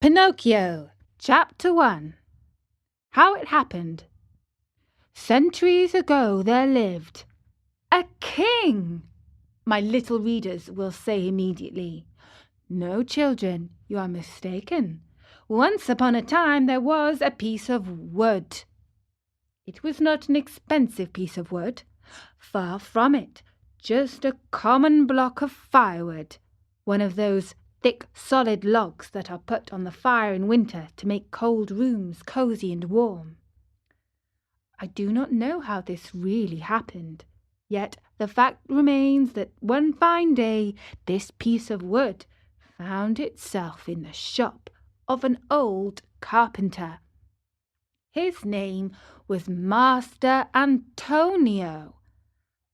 Pinocchio, Chapter 1. How it happened. Centuries ago there lived a king. My little readers will say immediately, "No, children, you are mistaken. Once upon a time there was a piece of wood. It was not an expensive piece of wood. Far from it, just a common block of firewood, one of those thick, solid logs that are put on the fire in winter to make cold rooms cozy and warm. I do not know how this really happened, yet the fact remains that one fine day this piece of wood found itself in the shop of an old carpenter. His name was Master Antonio,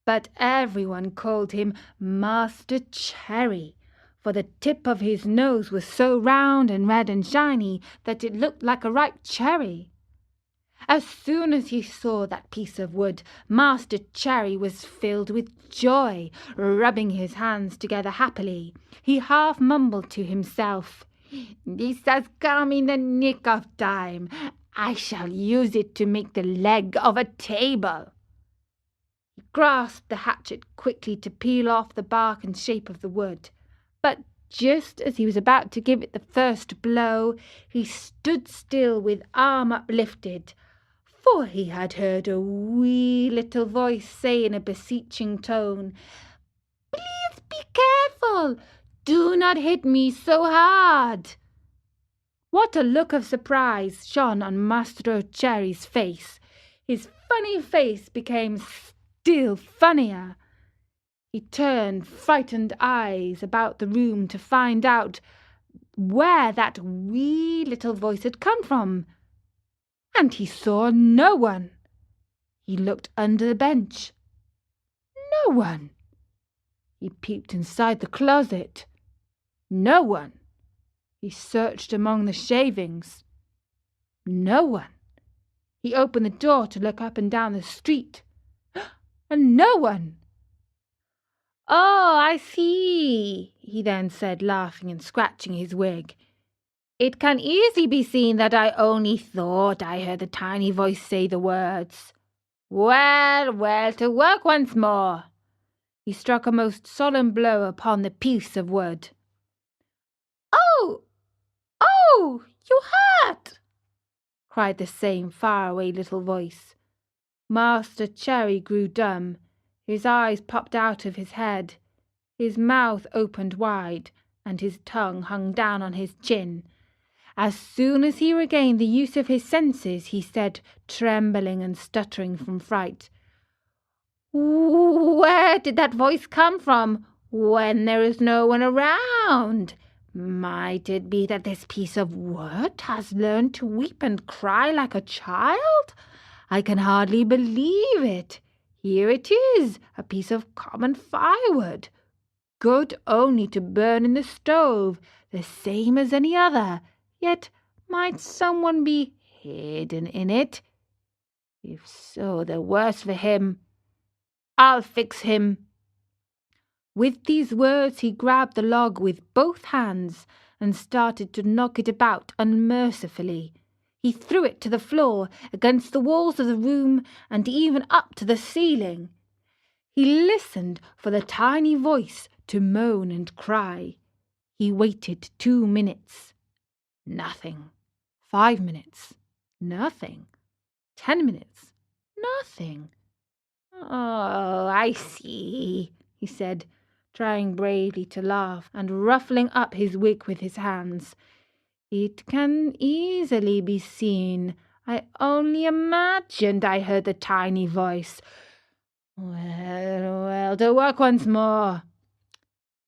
but everyone called him Master Cherry, for the tip of his nose was so round and red and shiny that it looked like a ripe cherry. As soon as he saw that piece of wood, Master Cherry was filled with joy, rubbing his hands together happily. He half mumbled to himself, "This has come in the nick of time. I shall use it to make the leg of a table." He grasped the hatchet quickly to peel off the bark and shape of the wood. But just as he was about to give it the first blow, he stood still with arm uplifted, for he had heard a wee little voice say in a beseeching tone, "Please be careful! Do not hit me so hard!" What a look of surprise shone on Master Cherry's face! His funny face became still funnier. He turned frightened eyes about the room to find out where that wee little voice had come from, and he saw no one. He looked under the bench. No one. He peeped inside the closet. No one. He searched among the shavings. No one. He opened the door to look up and down the street. And no one. "Oh, I see," he then said, laughing and scratching his wig. "It can easily be seen that I only thought I heard the tiny voice say the words. Well, well, to work once more." He struck a most solemn blow upon the piece of wood. "Oh, oh, you hurt!" cried the same faraway little voice. Master Cherry grew dumb. His eyes popped out of his head. His mouth opened wide, and his tongue hung down on his chin. As soon as he regained the use of his senses, he said, trembling and stuttering from fright, "Where did that voice come from when there is no one around? Might it be that this piece of wood has learned to weep and cry like a child? I can hardly believe it. Here it is, a piece of common firewood, good only to burn in the stove, the same as any other. Yet might someone be hidden in it? If so, the worse for him. I'll fix him." With these words he grabbed the log with both hands and started to knock it about unmercifully. He threw it to the floor, against the walls of the room, and even up to the ceiling. He listened for the tiny voice to moan and cry. He waited 2 minutes. Nothing. 5 minutes. Nothing. 10 minutes. Nothing. "Oh, I see," he said, trying bravely to laugh and ruffling up his wig with his hands. "It can easily be seen. I only imagined I heard the tiny voice. Well, well, to work once more."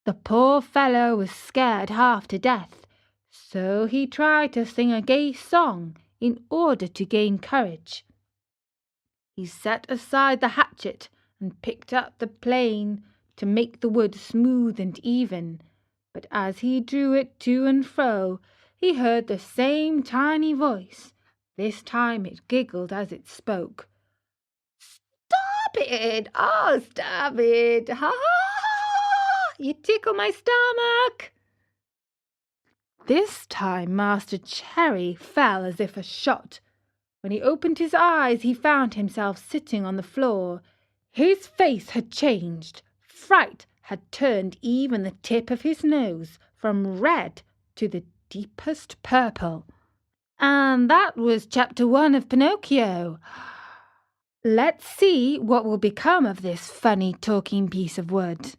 The poor fellow was scared half to death, so he tried to sing a gay song in order to gain courage. He set aside the hatchet and picked up the plane to make the wood smooth and even, but as he drew it to and fro, he heard the same tiny voice. This time it giggled as it spoke. "Stop it! Oh, stop it! Ha ha ha! You tickle my stomach!" This time Master Cherry fell as if a shot. When he opened his eyes, he found himself sitting on the floor. His face had changed. Fright had turned even the tip of his nose from red to the deepest purple. And that was Chapter 1 of Pinocchio. Let's see what will become of this funny talking piece of wood.